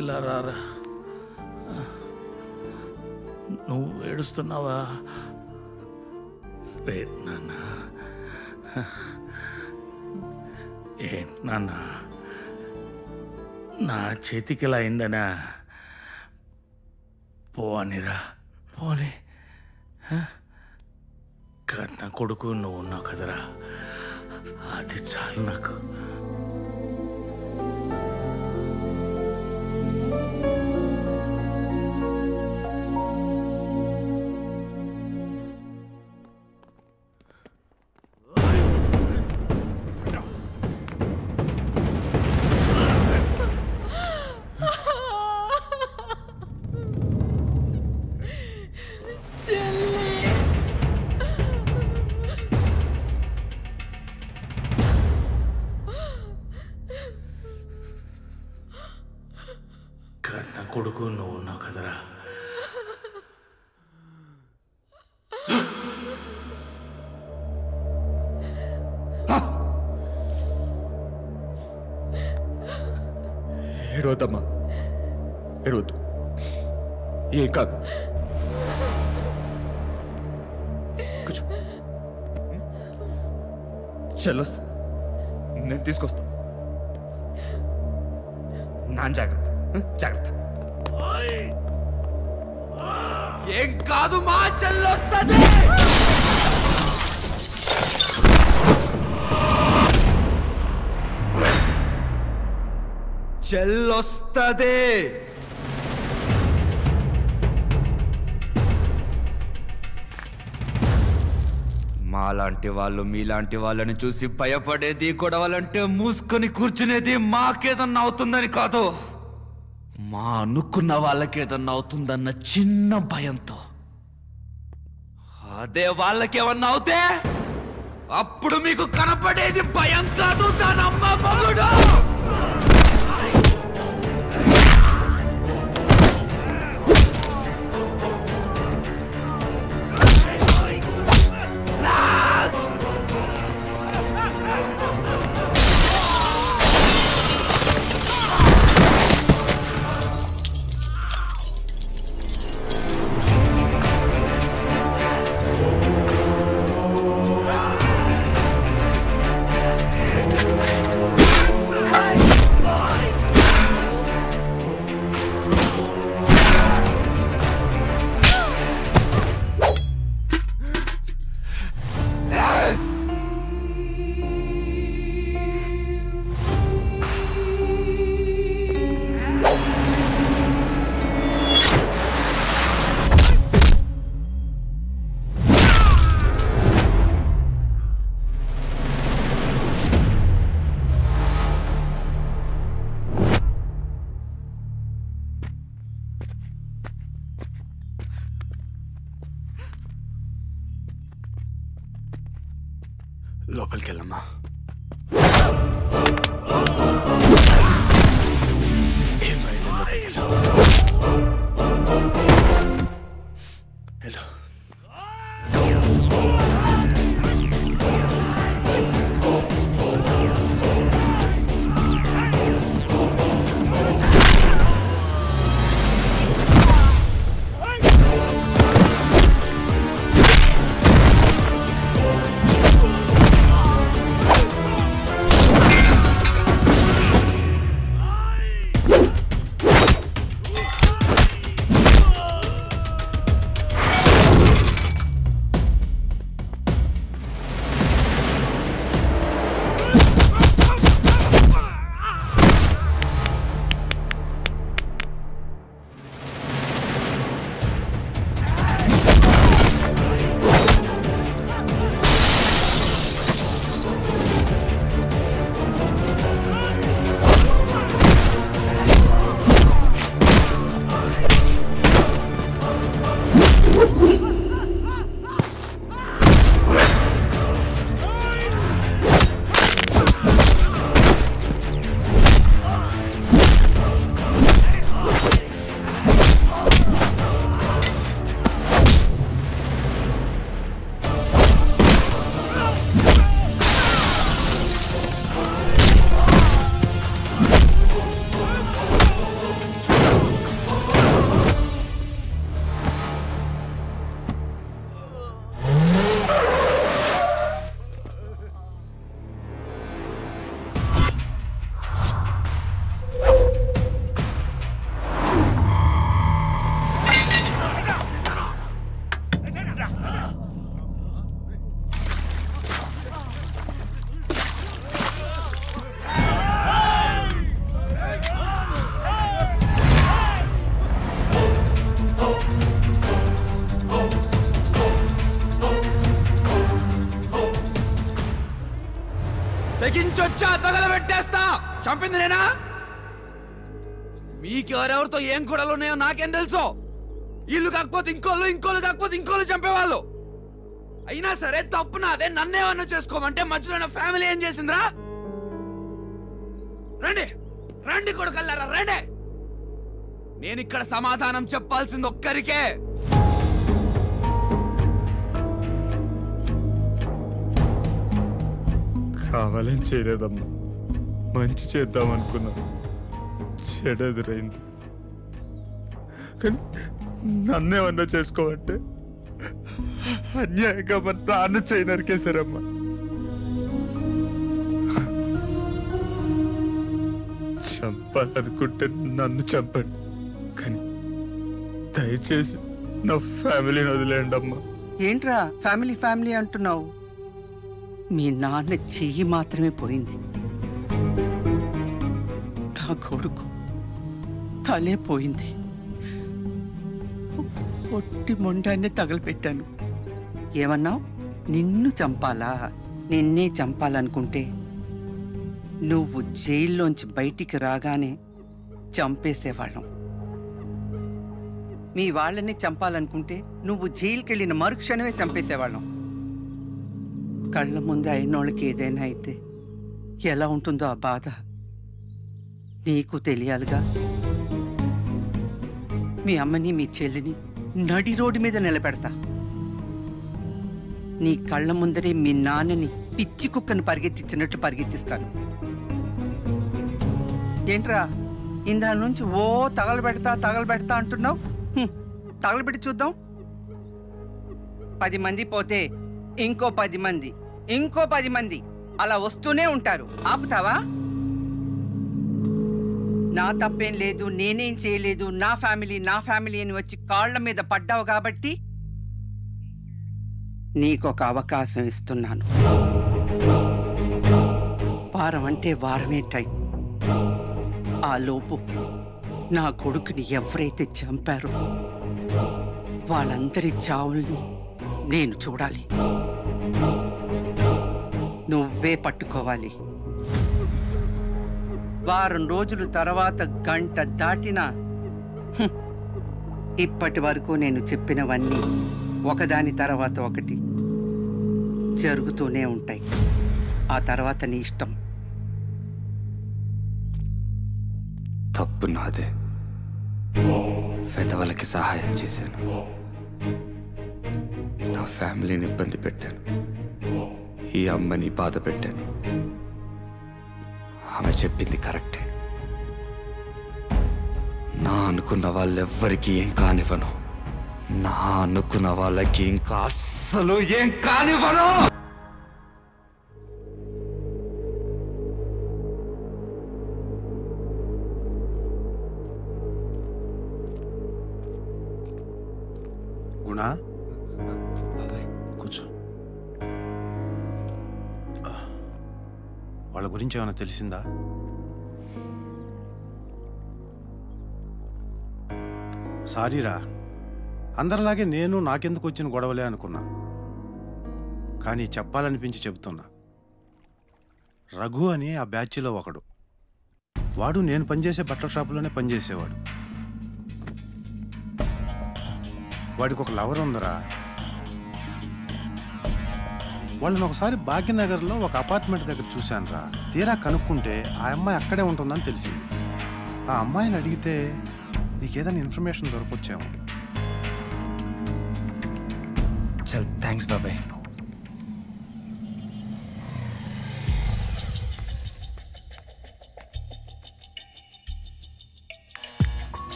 ఇలా రారా. నువ్వు ఏడుస్తున్నావా? రే నాన్న, ఏంటి నాన్న నా చేతికి ఇలా అయిందనా? పోనిరా, పోనీ. కన్న కొడుకు నువ్వు ఉన్నావు కదరా, అది చాలు నాకు. కన్న కొడుకు నువ్వు ఉన్నావు కదరా. ఏడవద్దమ్మా, ఏడవద్దు, ఏం కాదు. కూర్చో, చెల్లొస్తా, నేను తీసుకొస్తా. నాన్న జాగ్రత్త, జాగ్రత్త. ఏం కాదు, మా చెల్లొస్తుంది. చెల్లొస్తుంది. మాలాంటి వాళ్ళు మీలాంటి వాళ్ళని చూసి భయపడేది, గొడవలంటే మూసుకొని కూర్చునేది మాకేదన్నా అవుతుందని కాదు, మా అనుకున్న వాళ్ళకేదన్నా అవుతుందన్న చిన్న భయంతో. అదే వాళ్ళకేమన్నా అవుతే అప్పుడు మీకు కనపడేది భయం కాదు, దానమ్మ మగుడు. లోపలికి వెళ్ళమ్మా. ఏం భయం లేదు, హలో. తెగించొచ్చా తగలబెట్టేస్తా. చంపింది నేనా? మీకెవరెవరితో ఏం గొడవలు ఉన్నాయో నాకేం తెలుసు. ఇల్లు కాకపోతే ఇంకోళ్ళు కాకపోతే ఇంకోళ్ళు చంపేవాళ్ళు. అయినా సరే తప్పు నాదే. నన్నేమన్నా చేసుకోమంటే మధ్యలో నా ఫ్యామిలీ ఏం చేసిందిరా? రండి రండి కొడుకల్లారా రండి. నేనిక్కడ సమాధానం చెప్పాల్సింది ఒక్కరికే. కావాలని చేయలేదమ్మా, మంచి చేద్దాం అనుకున్నా, చెడు ఎదురైంది. కానీ నన్నేమన్నా చేసుకోమంటే అన్యాయంగా మన నాన్న చేయి నరికేశారమ్మా. చంపాలనుకుంటే నన్ను చంపండి, కానీ దయచేసి నా ఫ్యామిలీని వదిలేయండి అమ్మా. ఏంట్రా ఫ్యామిలీ అంటున్నావు? మీ నాన్న చెయ్యి మాత్రమే పోయింది, నా కొడుకు తలే పోయింది. పొట్టి మొండాన్ని తగలపెట్టాను. ఏమన్నావు? నిన్ను చంపాలా? నిన్నే చంపాలనుకుంటే నువ్వు జైల్లోంచి బయటికి రాగానే చంపేసేవాళ్ళం. మీ వాళ్ళని చంపాలనుకుంటే నువ్వు జైలుకెళ్ళిన మరుక్షణమే చంపేసేవాళ్ళం. కళ్ళ ముందు అయినోళ్ళకి ఏదైనా అయితే ఎలా ఉంటుందో ఆ బాధ నీకు తెలియాలిగా. మీ అమ్మని మీ చెల్లిని నడి రోడ్డు మీద నిలబెడతా. నీ కళ్ళ ముందరే మీ నాన్నని పిచ్చి కుక్కను పరిగెత్తించినట్లు పరిగెత్తిస్తాను. ఏంట్రా ఇందా నుంచి ఓ తగలబెడతా అంటున్నావు? తగలబెట్టి చూద్దాం. 10 మంది పోతే ఇంకో 10 మంది అలా వస్తూనే ఉంటారు. ఆపుతావా? నా తప్పేం లేదు, నేనేం చేయలేదు, నా ఫ్యామిలీ అని వచ్చి కాళ్ల మీద పడ్డావు కాబట్టి నీకొక అవకాశం ఇస్తున్నాను. వారం అంటే వారమే టైం. ఆ లోపు నా కొడుకుని ఎవరైతే చంపారో వాళ్ళందరి చావుల్ని నేను చూడాలి. నువ్వే పట్టుకోవాలి. వారం రోజుల తర్వాత గంట దాటినా ఇప్పటి వరకు నేను చెప్పినవన్నీ ఒకదాని తర్వాత ఒకటి జరుగుతూనే ఉంటాయి. ఆ తర్వాత నీ ఇష్టం. తప్పు నాదే. పెదవులకి సహాయం చేశాను, నా ఫ్యామిలీని ఇబ్బంది పెట్టాను, ఈ అమ్మని బాధ పెట్టాను. ఆమె చెప్పింది కరెక్టే. నా అనుకున్న వాళ్ళెవ్వరికి ఏం కానివ్వను. నా అనుకున్న వాళ్ళకి ఇంకా అస్సలు ఏం కానివ్వను. గుణా, కూర్చో. వాళ్ళ గురించి ఏమైనా తెలిసిందా? సారీరా, అందరిలాగే నేను నాకెందుకు వచ్చిన గొడవలే అనుకున్నా. కానీ చెప్పాలనిపించి చెబుతున్నా. రఘు అని ఆ బ్యాచ్లో ఒకడు. వాడు నేను పనిచేసే బట్టల షాపులోనే పనిచేసేవాడు. వాడికి ఒక లవర్ ఉందరా. వాళ్ళని ఒకసారి భాగ్యనగర్లో ఒక అపార్ట్మెంట్ దగ్గర చూశానురా. తీరా కనుక్కుంటే ఆ అమ్మాయి అక్కడే ఉంటుందని తెలిసింది. ఆ అమ్మాయిని అడిగితే నీకేదైనా ఇన్ఫర్మేషన్ దొరకొచ్చేమో. చల్, థ్యాంక్స్ బాబాయ్.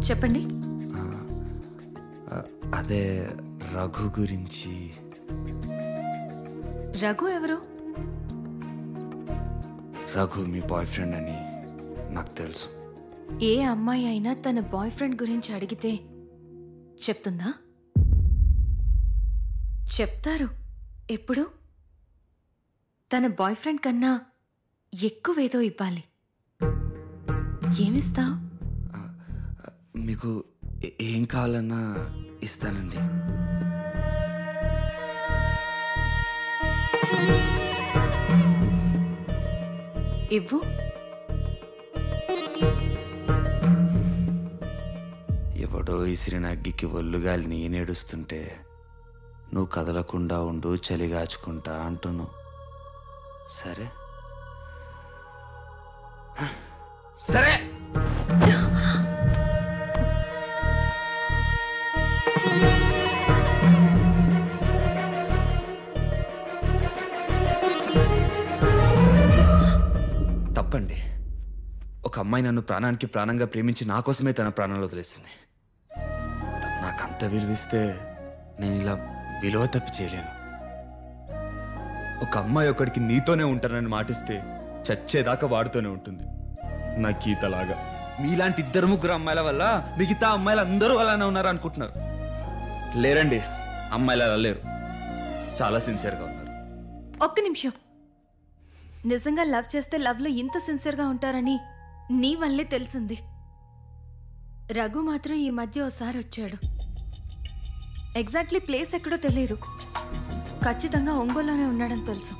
చెప్పండి. అదే రఘు గురించి. రఘు ఎవరు? రఘు మీ బాయ్ ఫ్రెండ్ అని నాకు తెలుసు. ఏ అమ్మాయి అయినా తన బాయ్ ఫ్రెండ్ గురించి అడిగితే చెప్తుందా? చెప్తారు. ఎప్పుడు? తన బాయ్ ఫ్రెండ్ కన్నా ఎక్కువేదో ఇవ్వాలి. ఏమిస్తావు? మీకు ఏం కావాలన్నా ఇస్తానండి. ఇవ్వు. ఎవడో ఇసిరిన అగ్గికి ఒళ్ళుగాలి నేనేడుస్తుంటే నువ్వు కదలకుండా ఉండు, చలిగాచుకుంటా అంటున్నావు. సరే సరే. తప్పండి. ఒక అమ్మాయి నన్ను ప్రాణానికి ప్రాణంగా ప్రేమించి నా కోసమే తన ప్రాణాలు వదిలేసింది. నాకంత విలువిస్తే నేను ఇలా విలువ తప్పి చేయలేను. ఒక అమ్మాయి ఒకడికి నీతోనే ఉంటానని మాటిస్తే చచ్చేదాకా వాడుతూనే ఉంటుంది, నా గీతలాగా. మీలాంటి 2-3 అమ్మాయిల వల్ల మిగతా అమ్మాయిలు అందరూ అలానే ఉన్నారు అనుకుంటున్నారు. లేరండి, అమ్మాయిలు అలా లేరు. చాలా సిన్సియర్గా ఉన్నారు. ఒక్క నిమిషం. నిజంగా లవ్ చేస్తే లవ్లో ఇంత సిన్సియర్గా ఉంటారని నీ వల్లే తెలిసింది. రఘు మాత్రం ఈ మధ్య ఓసారి వచ్చాడు. ఎగ్జాక్ట్లీ ప్లేస్ ఎక్కడో తెలియదు. ఖచ్చితంగా ఒంగోలులోనే ఉన్నాడని తెలుసు.